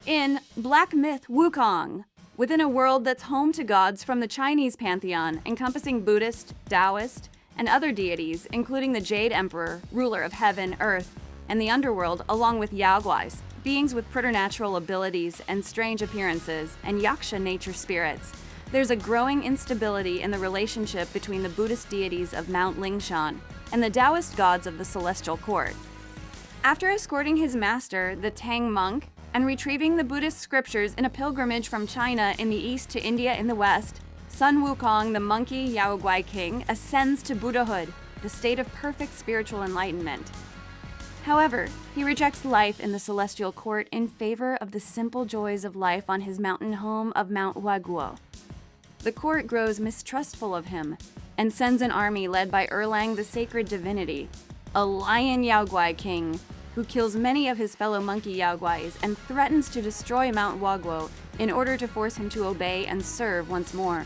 In Black Myth Wukong, within a world that's home to gods from the Chinese pantheon, encompassing Buddhist, Taoist, and other deities, including the Jade Emperor, ruler of heaven, earth, and the underworld, along with Yaoguais, beings with preternatural abilities and strange appearances, and Yaksha nature spirits, there's a growing instability in the relationship between the Buddhist deities of Mount Lingshan and the Taoist gods of the celestial court. After escorting his master, the Tang monk, and retrieving the Buddhist scriptures in a pilgrimage from China in the east to India in the west, Sun Wukong, the monkey Yaoguai king, ascends to Buddhahood, the state of perfect spiritual enlightenment. However, he rejects life in the celestial court in favor of the simple joys of life on his mountain home of Mount Waguo. The court grows mistrustful of him and sends an army led by Erlang, the sacred divinity, a lion Yaoguai king, who kills many of his fellow monkey Yaoguais and threatens to destroy Mount Waguo in order to force him to obey and serve once more.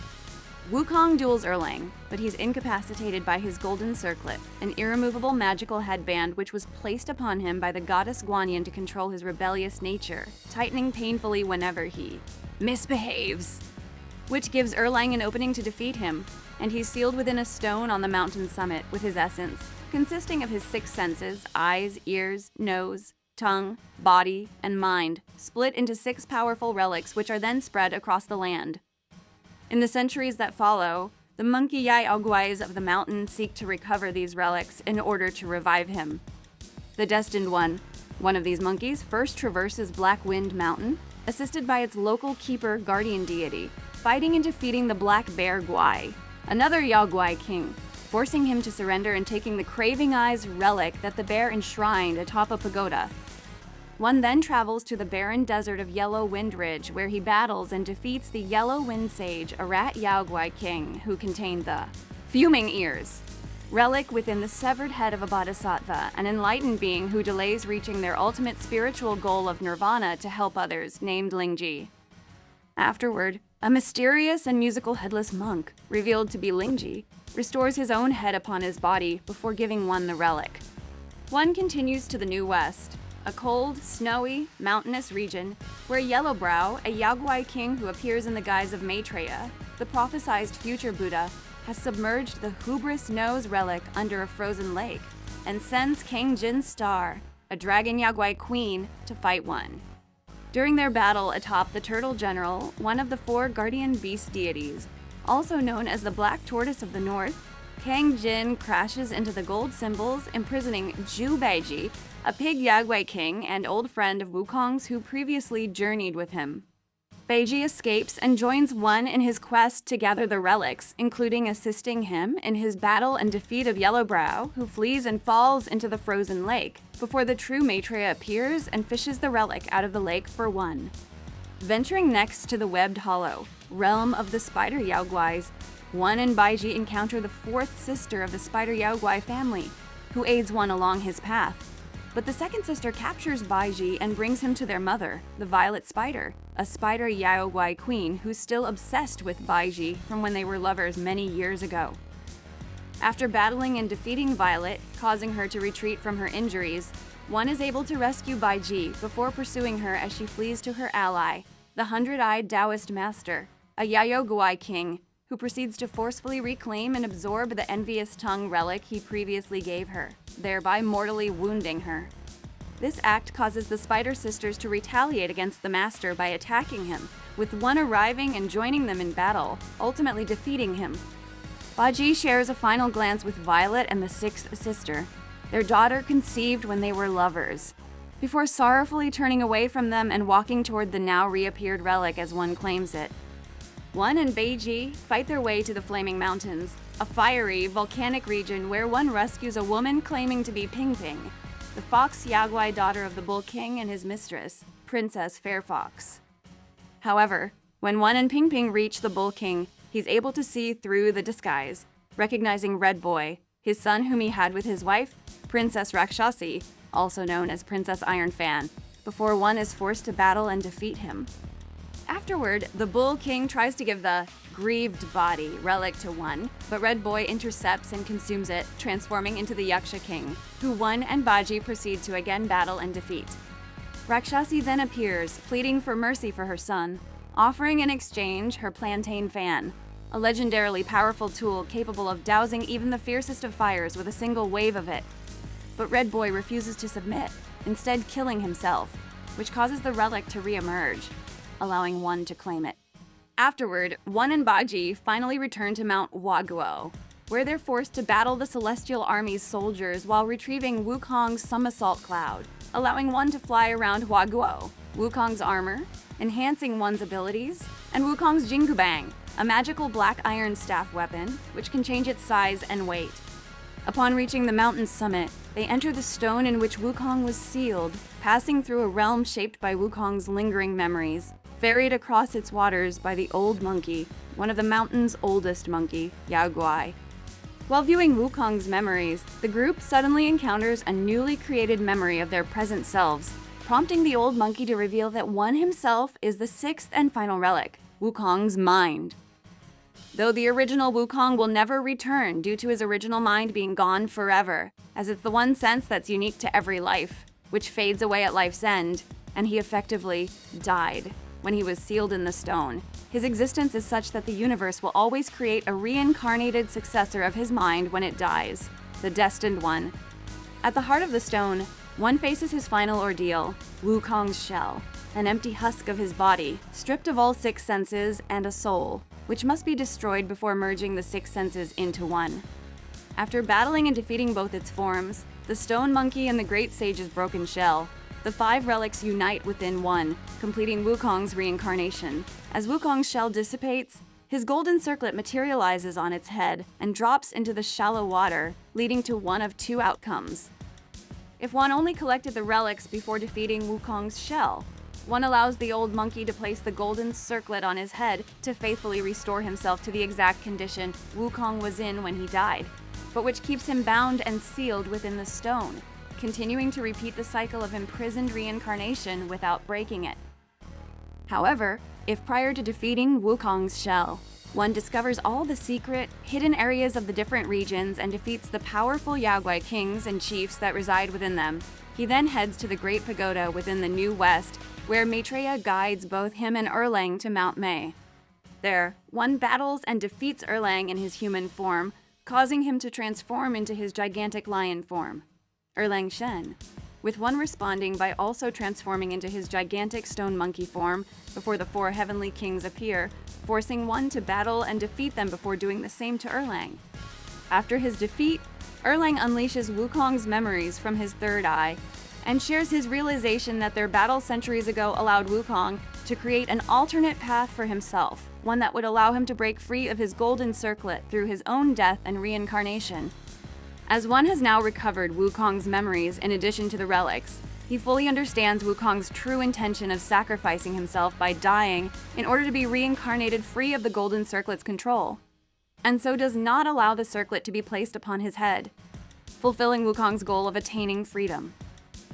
Wukong duels Erlang, but he's incapacitated by his golden circlet, an irremovable magical headband which was placed upon him by the goddess Guanyin to control his rebellious nature, tightening painfully whenever he misbehaves, which gives Erlang an opening to defeat him, and he's sealed within a stone on the mountain summit with his essence, consisting of his 6 senses, eyes, ears, nose, tongue, body, and mind, split into 6 powerful relics which are then spread across the land. In the centuries that follow, the monkey Yaoguais of the mountain seek to recover these relics in order to revive him. The Destined one of these monkeys, first traverses Black Wind Mountain, assisted by its local keeper guardian deity, fighting and defeating the Black Bear Guai, another Yaoguai king, forcing him to surrender and taking the Craving Eyes relic that the bear enshrined atop a pagoda. One then travels to the barren desert of Yellow Wind Ridge, where he battles and defeats the Yellow Wind Sage, a rat Yaoguai king who contained the Fuming Ears relic within the severed head of a bodhisattva, an enlightened being who delays reaching their ultimate spiritual goal of nirvana to help others, named Lingji. Afterward, a mysterious and musical headless monk, revealed to be Lingji, restores his own head upon his body before giving one the relic. One continues to the New West, a cold, snowy, mountainous region where Yellowbrow, a Yaoguai king who appears in the guise of Maitreya, the prophesied future Buddha, has submerged the Hubris Nose relic under a frozen lake and sends King Jin's Star, a dragon Yaoguai queen, to fight one. During their battle atop the Turtle General, one of the 4 guardian beast deities, also known as the Black Tortoise of the North, Kang Jin crashes into the gold symbols, imprisoning Zhu Beiji, a pig Yaoguai king and old friend of Wukong's who previously journeyed with him. Beiji escapes and joins One in his quest to gather the relics, including assisting him in his battle and defeat of Yellowbrow, who flees and falls into the frozen lake, before the true Maitreya appears and fishes the relic out of the lake for One. Venturing next to the Webbed Hollow, realm of the Spider Yaoguais, One and Baiji encounter the 4th sister of the Spider Yaoguai family, who aids One along his path. But the second sister captures Baiji and brings him to their mother, the Violet Spider, a Spider Yaoguai queen who's still obsessed with Baiji from when they were lovers many years ago. After battling and defeating Violet, causing her to retreat from her injuries, One is able to rescue Baiji before pursuing her as she flees to her ally, the 100-eyed Taoist master, a Yaoguai king, who proceeds to forcefully reclaim and absorb the envious tongue relic he previously gave her, thereby mortally wounding her. This act causes the Spider Sisters to retaliate against the master by attacking him, with One arriving and joining them in battle, ultimately defeating him. Baiji shares a final glance with Violet and the 6th sister, their daughter conceived when they were lovers, before sorrowfully turning away from them and walking toward the now reappeared relic as One claims it. One and Beiji fight their way to the Flaming Mountains, a fiery, volcanic region where One rescues a woman claiming to be Ping Ping, the fox Yaoguai daughter of the Bull King and his mistress, Princess Fairfox. However, when One and Ping Ping reach the Bull King, he's able to see through the disguise, recognizing Red Boy, his son whom he had with his wife, Princess Rakshasi, also known as Princess Iron Fan, before One is forced to battle and defeat him. Afterward, the Bull King tries to give the grieved body relic to One, but Red Boy intercepts and consumes it, transforming into the Yaksha King, who One and Baiji proceed to again battle and defeat. Rakshasi then appears, pleading for mercy for her son, offering in exchange her plantain fan, a legendarily powerful tool capable of dousing even the fiercest of fires with a single wave of it. But Red Boy refuses to submit, instead killing himself, which causes the relic to re-emerge, allowing One to claim it. Afterward, One and Baji finally return to Mount Waguo, where they're forced to battle the Celestial Army's soldiers while retrieving Wukong's somersault cloud, allowing One to fly around Waguo, Wukong's armor, enhancing One's abilities, and Wukong's Jingubang, a magical black iron staff weapon which can change its size and weight. Upon reaching the mountain's summit, they enter the stone in which Wukong was sealed, passing through a realm shaped by Wukong's lingering memories, ferried across its waters by the old monkey, one of the mountain's oldest monkey, Yao Guai. While viewing Wukong's memories, the group suddenly encounters a newly created memory of their present selves, prompting the old monkey to reveal that One himself is the sixth and final relic, Wukong's mind. Though the original Wukong will never return due to his original mind being gone forever, as it's the one sense that's unique to every life, which fades away at life's end, and he effectively died when he was sealed in the stone. His existence is such that the universe will always create a reincarnated successor of his mind when it dies, the destined one. At the heart of the stone, One faces his final ordeal, Wukong's shell, an empty husk of his body, stripped of all six senses and a soul, which must be destroyed before merging the six senses into one. After battling and defeating both its forms, the stone monkey and the great sage's broken shell, the five relics unite within One, completing Wukong's reincarnation. As Wukong's shell dissipates, his golden circlet materializes on its head and drops into the shallow water, leading to one of two outcomes. If One only collected the relics before defeating Wukong's shell, One allows the old monkey to place the golden circlet on his head to faithfully restore himself to the exact condition Wukong was in when he died, but which keeps him bound and sealed within the stone, continuing to repeat the cycle of imprisoned reincarnation without breaking it. However, if prior to defeating Wukong's shell, One discovers all the secret, hidden areas of the different regions and defeats the powerful Yaoguai kings and chiefs that reside within them, he then heads to the Great Pagoda within the New West, where Maitreya guides both him and Erlang to Mount Mei. There, One battles and defeats Erlang in his human form, causing him to transform into his gigantic lion form, Erlang Shen, with One responding by also transforming into his gigantic stone monkey form before the four heavenly kings appear, forcing One to battle and defeat them before doing the same to Erlang. After his defeat, Erlang unleashes Wukong's memories from his third eye and shares his realization that their battle centuries ago allowed Wukong to create an alternate path for himself, one that would allow him to break free of his golden circlet through his own death and reincarnation. As One has now recovered Wukong's memories in addition to the relics, he fully understands Wukong's true intention of sacrificing himself by dying in order to be reincarnated free of the golden circlet's control, and so does not allow the circlet to be placed upon his head, fulfilling Wukong's goal of attaining freedom.